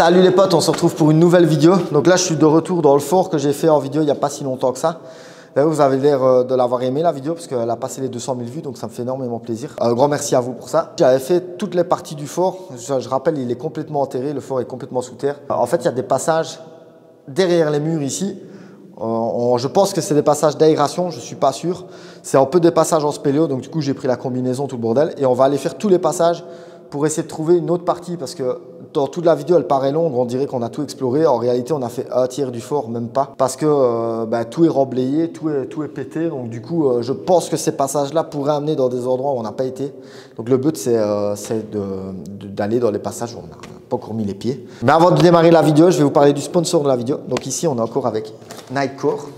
Salut les potes, on se retrouve pour une nouvelle vidéo. Donc là je suis de retour dans le fort que j'ai fait en vidéo il n'y a pas si longtemps que ça. D'ailleurs vous avez l'air de l'avoir aimé la vidéo parce qu'elle a passé les 200 000 vues, donc ça me fait énormément plaisir. Grand merci à vous pour ça. J'avais fait toutes les parties du fort. Je rappelle, il est complètement enterré, le fort est complètement sous terre. En fait il y a des passages derrière les murs ici. Je pense que c'est des passages d'aération, je ne suis pas sûr. C'est un peu des passages en spéléo, donc du coup j'ai pris la combinaison, tout le bordel. Et on va aller faire tous les passages pour essayer de trouver une autre partie parce que dans toute la vidéo elle paraît longue, on dirait qu'on a tout exploré. En réalité on a fait un tiers du fort, même pas, parce que tout est remblayé, tout est pété. Donc du coup je pense que ces passages là pourraient amener dans des endroits où on n'a pas été. Donc le but c'est d'aller dans les passages où on n'a pas encore mis les pieds. Mais avant de démarrer la vidéo, je vais vous parler du sponsor de la vidéo. Donc ici on est encore avec Nightcore.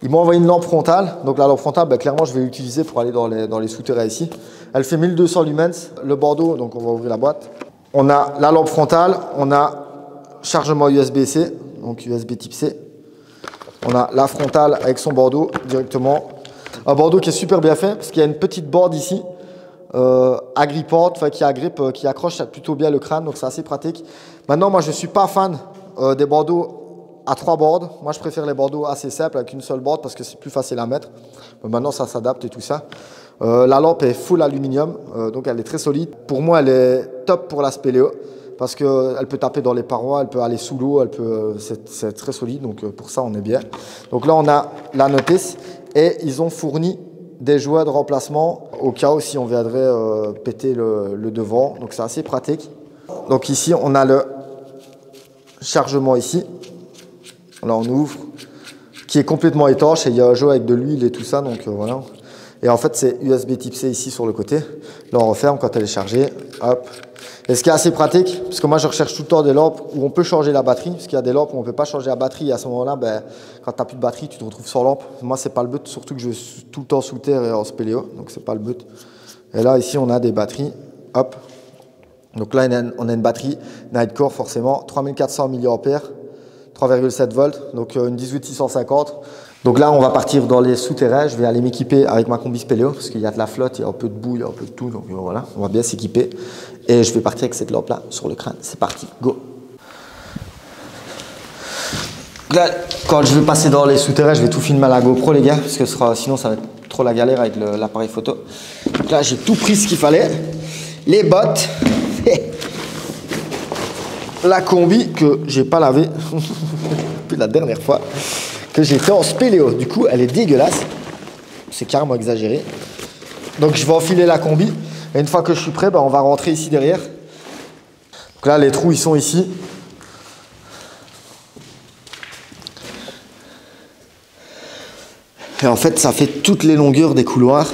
Ils m'ont envoyé une lampe frontale. Donc la lampe frontale, clairement, je vais l'utiliser pour aller dans les souterrains ici. Elle fait 1200 lumens. Le Bordeaux, donc on va ouvrir la boîte. On a la lampe frontale. On a chargement USB-C, donc USB type C. On a la frontale avec son Bordeaux directement. Un Bordeaux qui est super bien fait parce qu'il y a une petite board ici agrippante, qui agrippe, qui accroche plutôt bien le crâne. Donc c'est assez pratique. Maintenant, moi, je ne suis pas fan des Bordeaux à 3 boards. Moi je préfère les Bordeaux assez simples avec une seule board parce que c'est plus facile à mettre. Mais maintenant ça s'adapte et tout ça. La lampe est full aluminium, donc elle est très solide. Pour moi elle est top pour la spéléo parce qu'elle peut taper dans les parois, elle peut aller sous l'eau, c'est très solide, donc pour ça on est bien. Donc là on a la notice et ils ont fourni des jouets de remplacement au cas où si on viendrait péter le devant, donc c'est assez pratique. Donc ici on a le chargement ici. Là on ouvre, qui est complètement étanche et il y a un jeu avec de l'huile et tout ça, donc voilà. Et en fait c'est USB type C ici sur le côté. Là on referme quand elle est chargée, hop. Et ce qui est assez pratique, parce que moi je recherche tout le temps des lampes où on peut changer la batterie, parce qu'il y a des lampes où on ne peut pas changer la batterie et à ce moment-là, quand tu n'as plus de batterie, tu te retrouves sans lampe. Moi c'est pas le but, surtout que je suis tout le temps sous terre et en spéléo, donc c'est pas le but. Et là ici on a des batteries, hop. Donc là on a une batterie Nightcore forcément, 3400 mAh. 3,7 volts, donc une 18650. Donc là, on va partir dans les souterrains. Je vais aller m'équiper avec ma combi spéléo parce qu'il y a de la flotte, il y a un peu de boue, il y a un peu de tout. Donc voilà, on va bien s'équiper. Et je vais partir avec cette lampe-là sur le crâne. C'est parti, go! Là, quand je vais passer dans les souterrains, je vais tout filmer à la GoPro, les gars, parce que sinon, ça va être trop la galère avec l'appareil photo. Donc là, j'ai tout pris ce qu'il fallait. Les bottes. La combi que j'ai pas lavée depuis la dernière fois que j'ai fait en spéléo. Du coup, elle est dégueulasse. C'est carrément exagéré. Donc, je vais enfiler la combi. Et une fois que je suis prêt, on va rentrer ici derrière. Donc là, les trous, ils sont ici. Et en fait, ça fait toutes les longueurs des couloirs.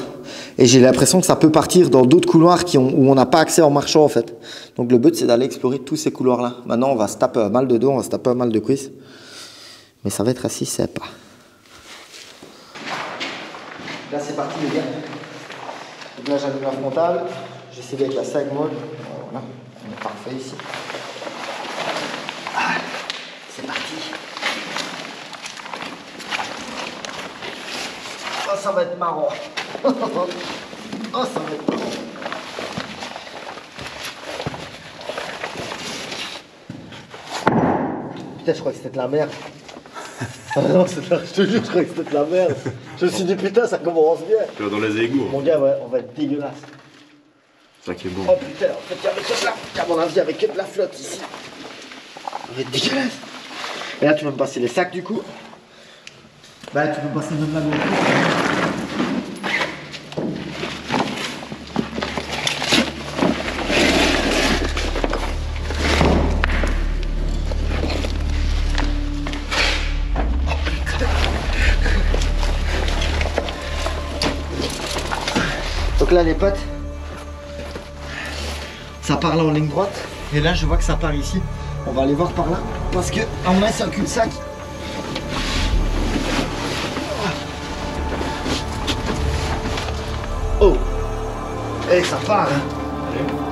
Et j'ai l'impression que ça peut partir dans d'autres couloirs où on n'a pas accès en marchant en fait. Donc le but c'est d'aller explorer tous ces couloirs là. Maintenant on va se taper un mal de dos, on va se taper un mal de cuisse. Mais ça va être assez sympa. Là c'est parti les gars. Donc là j'allume la frontale. J'essaie avec la sag mode. Voilà, on est parfait ici. Ah, c'est parti. Oh, ça va être marrant. Oh, ça va être marrant. Putain, je crois que c'était de la merde. Ah non, je te jure, je crois que c'était de la merde. Je me suis dit, putain, ça commence bien. Tu vas dans les égouts. Mon gars, ouais, on va être dégueulasse. C'est ça qui est bon. Oh putain, en fait, à mon avis, avec que de la flotte ici. On va être dégueulasse. Et là, tu vas me passer les sacs du coup. Tu peux passer même la GoPro. Donc là les potes, ça part là en ligne droite et là je vois que ça part ici. On va aller voir par là parce que à mon avis c'est un cul-de-sac. Oh, et ça part hein.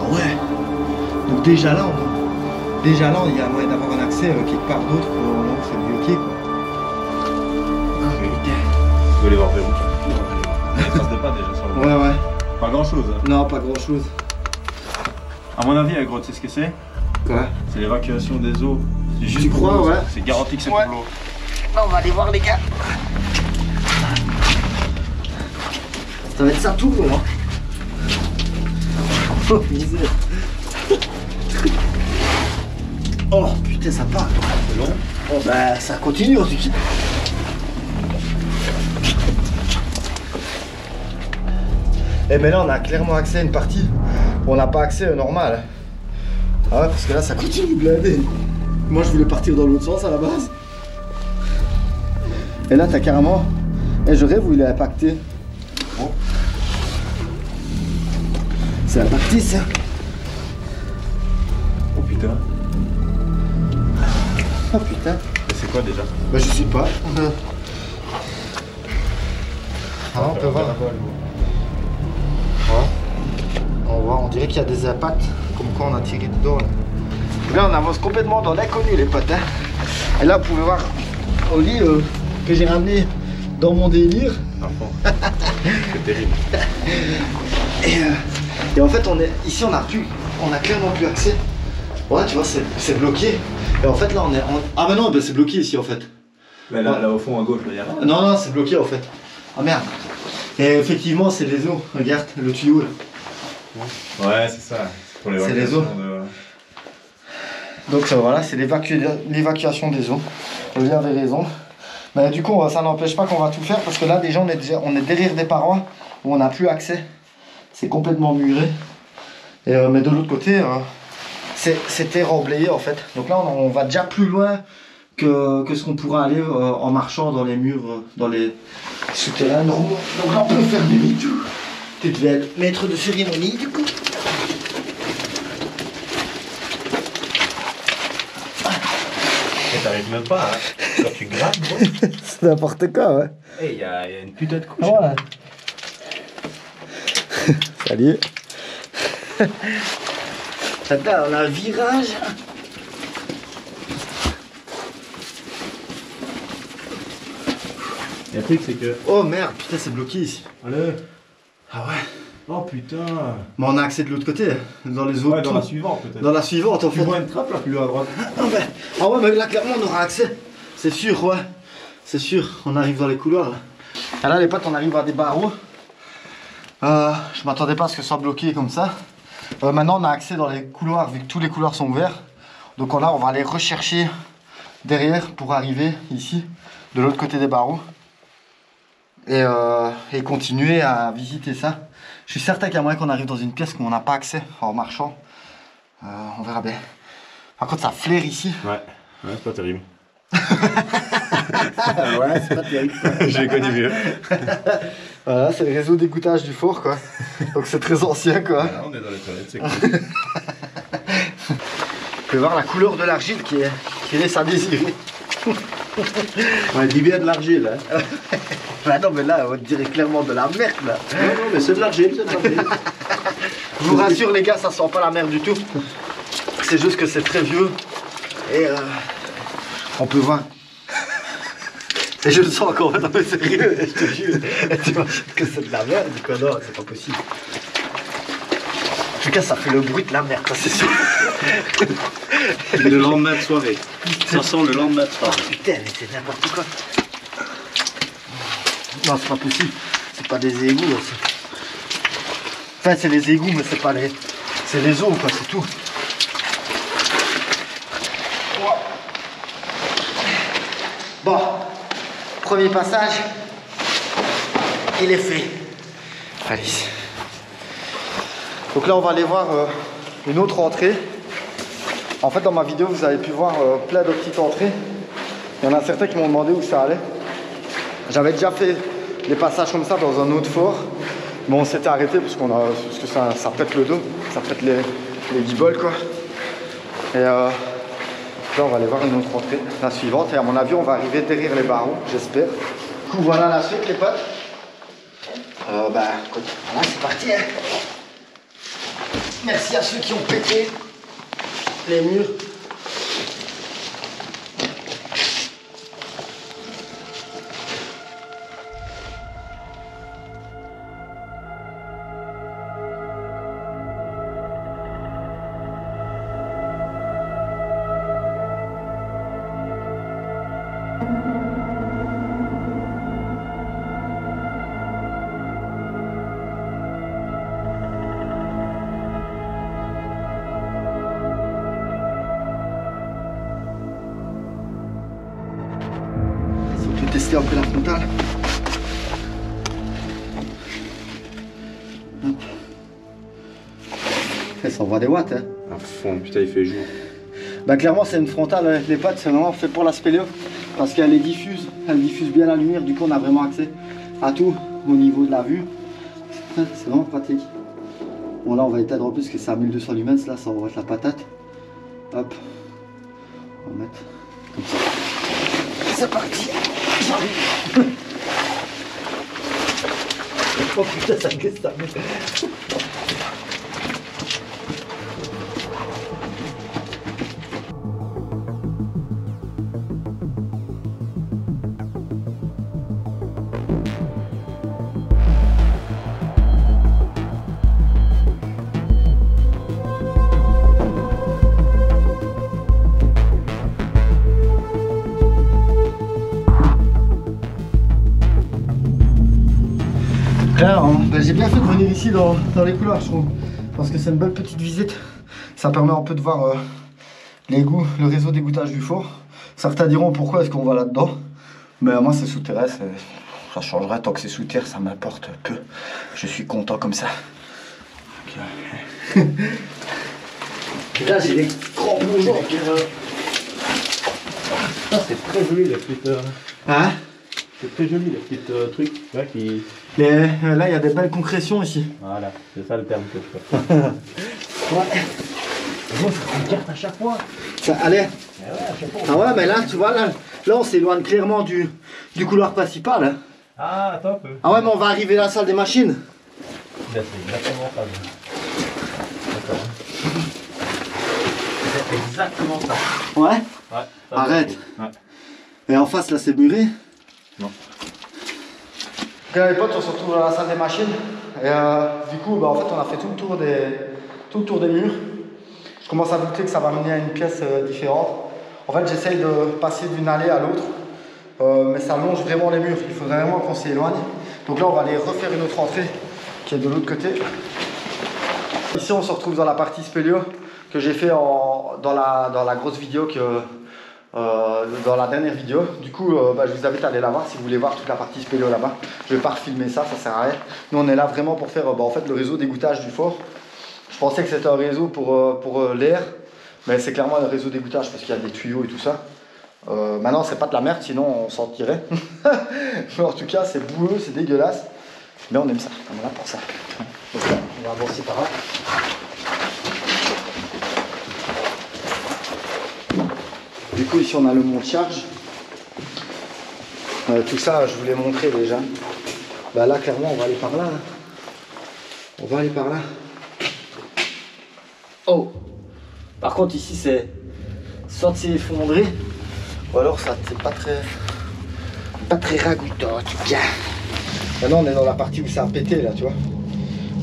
Ah ouais. Donc déjà là il y a moyen d'avoir un accès quelque part d'autre pour c'est bloqué quoi. Ah putain. Tu veux les voir vers où? Ça se dépasse déjà sur le. Ouais. Pas grand chose. Hein. Non, pas grand chose. À mon avis, la grotte, c'est ce que c'est. Quoi? C'est l'évacuation des eaux. Tu crois, ouais? C'est garanti que c'est Ouais. pour l'eau. On va aller voir les gars. Ça va être ça tout long, hein. Oh misère. Oh putain, ça part. C'est long. Oh bah ça continue en tout cas. Et mais là on a clairement accès à une partie où on n'a pas accès normal. Ah ouais, parce que là ça continue blindé. Moi je voulais partir dans l'autre sens à la base. Et là t'as carrément... Et je rêve où il est impacté. Oh. C'est impacté ça. Oh putain. Oh putain. Et c'est quoi déjà? Bah je sais pas. Ah, on peut voir. Ouais. On voit, on dirait qu'il y a des impacts, comme quoi on a tiré dedans. Là on avance complètement dans l'inconnu les potes. Hein. Et là vous pouvez voir au lit que j'ai ramené dans mon délire. C'est terrible. Et en fait on est ici on a clairement plus accès. Ouais tu vois c'est bloqué. Et en fait là on est ah mais non bah, c'est bloqué ici en fait. Mais là, là au fond à gauche, il y a rien. Non non c'est bloqué en fait. Ah merde. Et effectivement c'est les eaux. Regarde le tuyau là. Ouais c'est ça. Pour C'est les eaux. Donc voilà, c'est l'évacuation des eaux. Olivier avait raison. Mais du coup, ça n'empêche pas qu'on va tout faire parce que là, déjà, on est derrière des parois où on n'a plus accès. C'est complètement muré. Et, mais de l'autre côté, c'est terre emblayée en fait. Donc là, on va déjà plus loin que ce qu'on pourra aller en marchant dans les murs, dans les souterrains. Donc là, on peut faire demi-tour. Tu devais être maître de cérémonie du coup. T'arrives même pas, hein. Quand tu grattes, gros. C'est n'importe quoi, ouais. Eh, il y a une putain de couche. Ouais. Salut. Là, on a un virage. Et le truc, c'est que. Oh merde, putain, c'est bloqué ici. Allez. Ah ouais. Oh putain. Mais on a accès de l'autre côté, dans les autres. Ouais, dans trous. la suivante peut-être. Dans la suivante, en Tu fait. vois une trappe là plus loin à droite. Ah ouais, mais là, clairement, on aura accès. C'est sûr, ouais. C'est sûr, on arrive dans les couloirs là. Et là, les potes, on arrive à des barreaux. Je m'attendais pas à ce que ce soit bloqué comme ça. Maintenant, on a accès dans les couloirs, vu que tous les couloirs sont ouverts. Donc là, on va aller rechercher derrière pour arriver ici, de l'autre côté des barreaux. Et continuer à visiter ça. Je suis certain qu'il y a moyen qu'on arrive dans une pièce où on n'a pas accès en marchant. On verra bien. Par contre, ça flaire ici. Ouais, ouais, c'est pas terrible. Ouais, c'est pas terrible. J'ai connu mieux. Voilà, c'est le réseau d'égouttage du fort, quoi. Donc c'est très ancien, quoi. Voilà, on est dans les toilettes, c'est cool. Vous pouvez voir la couleur de l'argile qui laisse à désirer. On dit bien de l'argile, hein. Bah non, mais là, on dirait clairement de la merde, là. Non, non, mais c'est de l'argile, c'est de l'argile. Je vous rassure, les gars, ça sent pas la merde du tout. C'est juste que c'est très vieux. Et on peut voir. Et je le sens encore, non mais sérieux, je te jure. Tu imagines que c'est de la merde, quoi, non, c'est pas possible. En tout cas, ça fait le bruit de la merde, ça c'est sûr. Le lendemain de soirée. Ça sent le lendemain de soirée. Oh putain, mais c'est n'importe quoi. Non, c'est pas possible. C'est pas des égouts, aussi. Enfin, c'est les égouts, mais c'est pas les... C'est les eaux, quoi, c'est tout. Bon, premier passage, il est fait. Allez. Donc là, on va aller voir une autre entrée. En fait, dans ma vidéo, vous avez pu voir plein de petites entrées. Il y en a certains qui m'ont demandé où ça allait. J'avais déjà fait des passages comme ça dans un autre fort. Mais on s'était arrêté parce que ça pète le dos, ça pète les guibolles, quoi. Et là, on va aller voir une autre entrée, la suivante. Et à mon avis, on va arriver derrière les barreaux, j'espère. Du coup, voilà la suite, les potes. Bah, écoute, voilà, c'est parti, hein. Merci à ceux qui ont pété les murs. passer après la frontale. Hop. Et ça envoie des watts, hein. À fond, putain, il fait jour. Bah clairement c'est une frontale avec les potes, c'est vraiment fait pour la spéléo parce qu'elle est diffuse, elle diffuse bien la lumière, du coup on a vraiment accès à tout au niveau de la vue. C'est vraiment pratique. Bon là on va éteindre en plus parce que c'est à 1200 lumens, là ça envoie de la patate. Hop, on va mettre comme ça. C'est parti, j'arrive. Oh putain ça glisse ça. Ben, j'ai bien fait de venir ici dans les couloirs, je trouve, parce que c'est une belle petite visite. Ça permet un peu de voir l'égout, le réseau d'égouttage du four. Certains diront pourquoi est-ce qu'on va là-dedans, mais moi c'est souterrain, ça changerait tant que c'est sous terre, ça m'importe peu. Je suis content comme ça. Okay. Et là j'ai des grands bourgeons. C'est très joli la petite. Hein? C'est très joli les petits trucs là qui. Là il y a des belles concrétions ici. Voilà, c'est ça le terme que je peux. Ouais. Bon, ça prend une carte à chaque fois. Ça, allez. Ouais, à chaque fois. Ah ouais, mais là, tu vois, là on s'éloigne clairement du couloir principal. Hein. Ah, top. Ah ouais, mais on va arriver à la salle des machines. Là, c'est exactement ça. D'accord. C'est exactement ça. Ouais. Ouais. Ça, arrête. Ouais. Et en face, là, c'est muré. Non. Ok, les potes, on se retrouve dans la salle des machines. Et du coup, bah, en fait, on a fait tout le tour des murs. Je commence à douter que ça va mener à une pièce différente. En fait, j'essaye de passer d'une allée à l'autre. Mais ça longe vraiment les murs. Il faut vraiment qu'on s'éloigne. Donc là, on va aller refaire une autre entrée qui est de l'autre côté. Ici, on se retrouve dans la partie spéléo que j'ai fait dans la grosse vidéo dans la dernière vidéo. Du coup, bah, je vous invite à aller la voir si vous voulez voir toute la partie spéléo là-bas. Je vais pas refilmer ça, ça sert à rien. Nous, on est là vraiment pour faire en fait, le réseau d'égouttage du four. Je pensais que c'était un réseau pour l'air, mais c'est clairement un réseau d'égouttage parce qu'il y a des tuyaux et tout ça. Maintenant, c'est pas de la merde, sinon on s'en tirait. Mais en tout cas, c'est boueux, c'est dégueulasse. Mais on aime ça, on est là pour ça. Donc là, on va avancer par là. Du coup, ici, on a le monte-charge. Tout ça, je vous l'ai montré déjà. Bah là, clairement, on va aller par là. Hein. On va aller par là. Oh! Par contre, ici, c'est soit c'est effondré, ou alors ça c'est pas très ragoûtant en tout cas. Maintenant, on est dans la partie où ça a pété là, tu vois.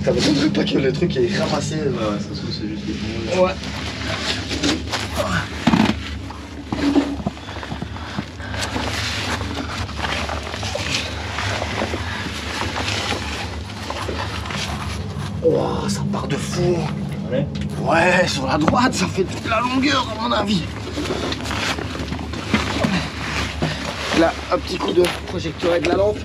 Ça veut dire pas que le truc est ramassé. Ouais, ça se trouve, c'est juste effondré. Ouais. Oh, ça part de fou. Ouais. Ouais, sur la droite, ça fait toute la longueur à mon avis. Là, un petit coup de projecteur avec la lampe.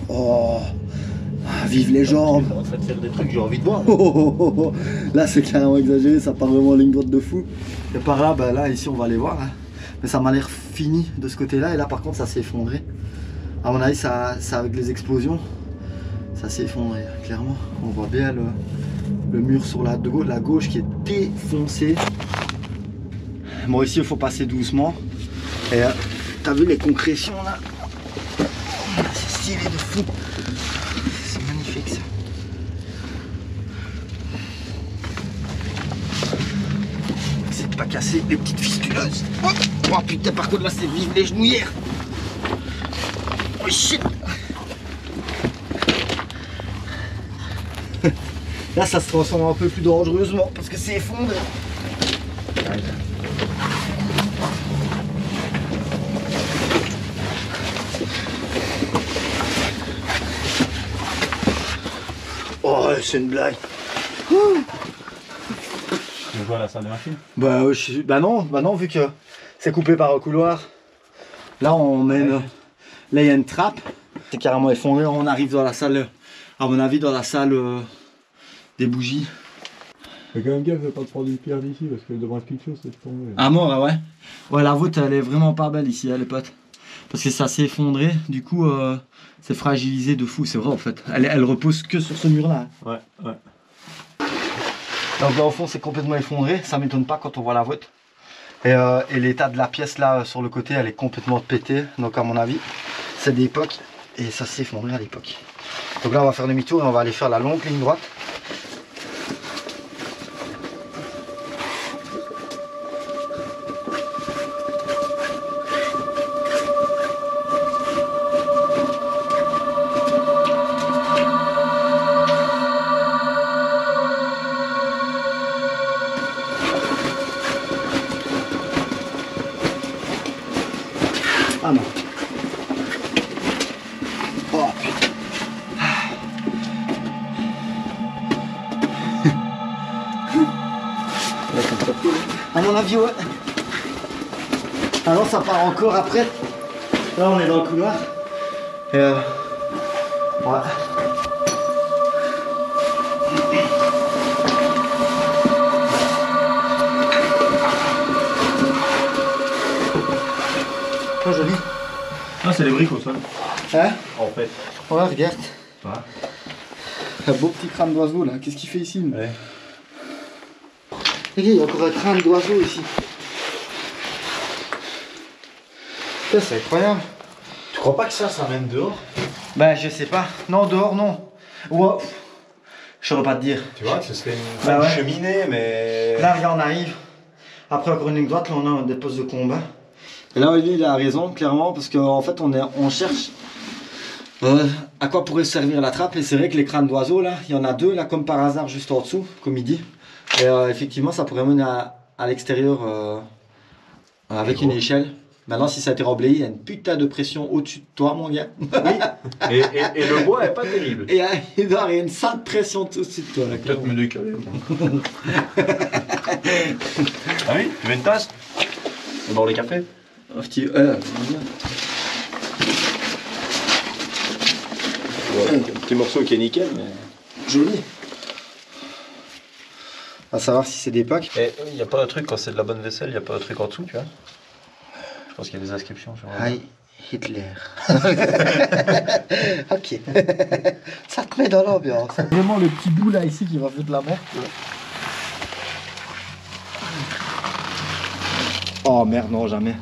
Oh, vive les jambes. Ça commence à te faire des trucs que j'ai envie de voir. Là, c'est carrément exagéré, ça part vraiment en ligne droite de fou. Et par là, bah là, ici, on va aller voir. Hein. Mais ça m'a l'air fini de ce côté-là. Et là, par contre, ça s'est effondré. À mon avis, ça avec les explosions, ça s'est effondré, clairement. On voit bien le mur sur la gauche qui est défoncé. Bon, ici, il faut passer doucement. Et t'as vu les concrétions là? C'est stylé de fou. C'est magnifique ça. Essaye de pas casser les petites fistuleuses. Oh putain, par contre là, c'est vive les genouillères. Oh shit! Là ça se transforme un peu plus dangereusement parce que c'est effondré. Oh c'est une blague. quoi, la salle de machine? Bah non, vu que c'est coupé par un couloir. Là on met là il y a une trappe. C'est carrément effondré, on arrive dans la salle, à mon avis dans la salle des bougies. Fais quand même gaffe de pas te prendre une pierre d'ici parce que devant quelque chose c'est tombé. Ah mort ouais. Ouais la voûte elle est vraiment pas belle ici les potes. Parce que ça s'est effondré, du coup c'est fragilisé de fou, c'est vrai en fait. Elle repose que sur ce mur là. Ouais. Donc là au fond c'est complètement effondré, ça m'étonne pas quand on voit la voûte. Et l'état de la pièce là sur le côté elle est complètement pétée, donc à mon avis c'est d'époque et ça s'est effondré à l'époque. Donc là on va faire demi-tour et on va aller faire la longue ligne droite. Ah non. Oh putain. À mon avis ouais. Alors ça part encore après. Là on est dans le couloir. Et ouais. Oh joli. Non, c'est les briques au sol. Hein? En fait. Ouais regarde. Ouais. Un beau petit crâne d'oiseau là, qu'est-ce qu'il fait ici? Ouais. Regarde, il y a encore un crâne d'oiseau ici. C'est incroyable. Tu crois pas que ça mène dehors? Bah je sais pas. Non dehors non. Ouais. Je saurais pas te dire. Tu vois, ce serait une, Bah ouais. cheminée, mais... Là regarde on arrive. Après encore une ligne droite, là on a des postes de combat. Et là lui il a raison clairement parce qu'en fait on cherche à quoi pourrait servir la trappe et c'est vrai que les crânes d'oiseaux là, il y en a deux là comme par hasard juste en dessous, comme il dit. Et effectivement ça pourrait mener à l'extérieur avec une échelle. Maintenant si ça a été reblayé, il y a une putain de pression au-dessus de toi mon gars. Oui. et le bois est pas terrible. Et il doit y avoir une sale pression au-dessus de toi là. Peut-être me décaler. Ah oui, tu veux une tasse? On boit les cafés? Un petit... Un petit morceau qui est nickel, mais... Joli. À savoir si c'est d'époque. Et il n'y a pas un truc, quand c'est de la bonne vaisselle, il n'y a pas un truc en dessous, tu vois? Je pense qu'il y a des inscriptions sur le... Hi Hitler. Ok. Ça te met dans l'ambiance. Vraiment le petit bout là ici qui va foutre la merde. Oh merde, non, jamais.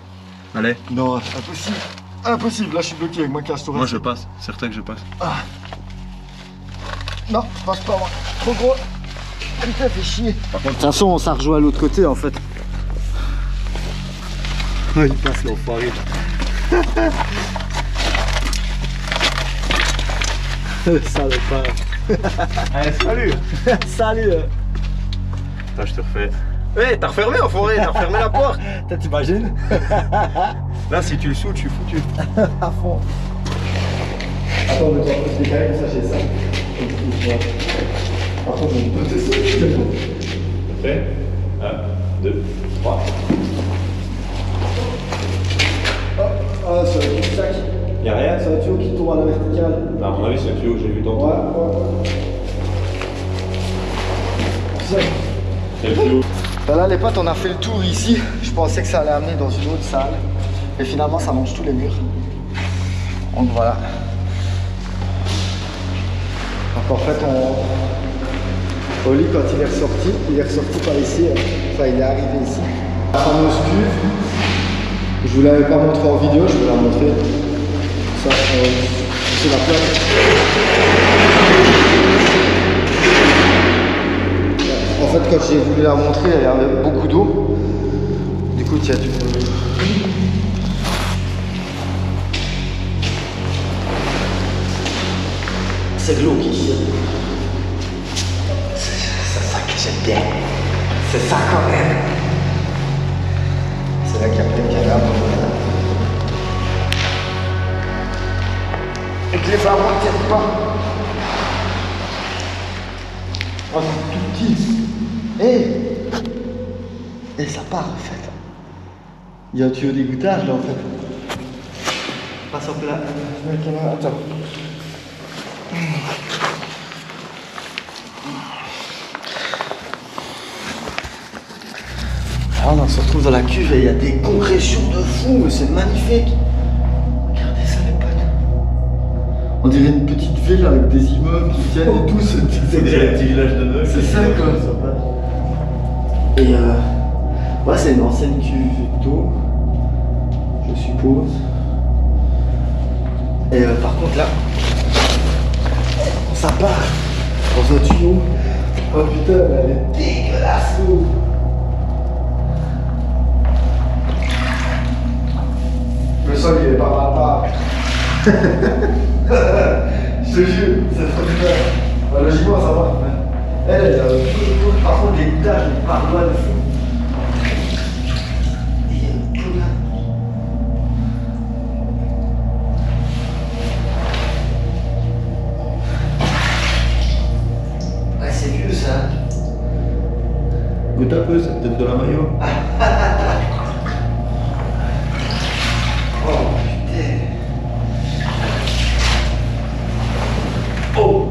Allez. Non, impossible. Impossible, là je suis bloqué avec ma casse tourelle. Moi je passe, certain que je passe. Ah. Non, je passe pas moi. Trop gros. Putain, fait chier. Par contre, de toute façon, ça rejoint à l'autre côté en fait. Oh, il passe l'enfoiré. Salopard. allez, salut. Salut. Attends, je te refais. Hé, t'as refermé enfoiré, t'as refermé la porte. T'imagines? Là, si tu le saoules, je suis foutu. À fond. Attends, mais tu vas te décaler comme ça, j'ai ça. Par contre, je ne peux pas te sauter. Prêt? 1, 2, 3. Ah, ça va être du sac. Y'a rien? C'est un tuyau qui tourne à la verticale. À mon avis, c'est un tuyau que j'ai vu tantôt. Ouais. C'est le tuyau. Là les potes, on a fait le tour ici. Je pensais que ça allait amener dans une autre salle. Et finalement ça mange tous les murs. Donc voilà. Donc en fait Oli quand il est ressorti par ici. Enfin il est arrivé ici. La fameuse cuve. Je vous l'avais pas montré en vidéo, je vais la montrer. Ça c'est la plaque. En fait, quand j'ai voulu la montrer, il y avait beaucoup d'eau. Du coup, tu as du... C'est glauque ici. C'est ça que j'aime bien. C'est ça quand même. C'est là qu'il y a plein de cadavres. Et que les arbres ne tiennent pas. Oh, c'est tout petit. Hé, Et ça part en fait. Il y a un tuyau d'égouttage là en fait. Passe un peu là. Je mets la caméra. Attends. Ah, on se retrouve dans la cuve et il y a des compressions de fou, mais c'est magnifique. Regardez ça les potes. On dirait une petite ville avec des immeubles qui tiennent et tout. C'est un petit village de neuf. C'est ça quoi. Et ouais, c'est une ancienne cuve d'eau, je suppose. Et par contre là, ça part dans un tuyau. Oh putain, elle est dégueulasse l'eau. Le sol il est pas mal pas. Je te jure, c'est trop bien. Logiquement ça va. Elle, par contre l'égouttage il part loin de fou. Ouais, c'est vieux ça. Goûte un peu, c'est peut-être de la maillot. Oh putain. Oh.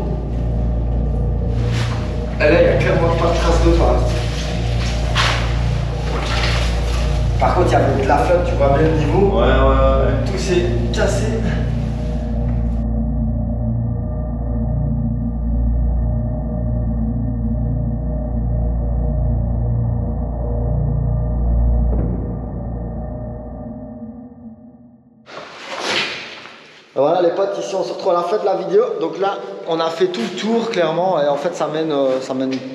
Et là, il n'y a clairement pas de trace de pas. Par contre, il y avait de la flotte, tu vois bien le niveau. Ouais. Tout s'est cassé. Voilà les potes, ici on se retrouve à la fin de la vidéo. Donc là, on a fait tout le tour clairement et en fait ça mène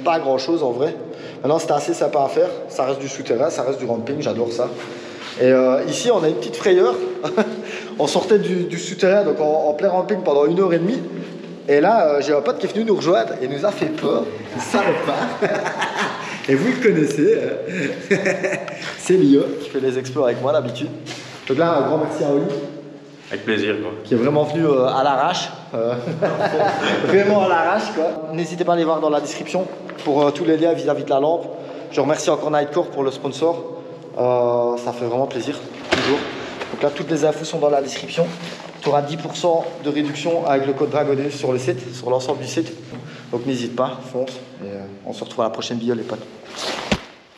pas à grand chose en vrai. Maintenant c'était assez sympa à faire, ça reste du souterrain, ça reste du ramping, j'adore ça. Et ici on a une petite frayeur. On sortait du souterrain donc en plein ramping pendant 1h30. Et là j'ai un pote qui est venu nous rejoindre et nous a fait peur, salopard. Et vous le connaissez, c'est Lio qui fait les exploits avec moi d'habitude. Donc là un grand merci à Oli. Avec plaisir quoi. Qui est vraiment venu à l'arrache. Vraiment à l'arrache quoi. N'hésitez pas à aller voir dans la description pour tous les liens vis-à-vis de la lampe. Je remercie encore Nightcore pour le sponsor. Ça fait vraiment plaisir, toujours. Donc là, toutes les infos sont dans la description. Tu auras 10% de réduction avec le code Dragonnet sur le site, sur l'ensemble du site. Donc n'hésite pas, fonce. Et on se retrouve à la prochaine vidéo les potes.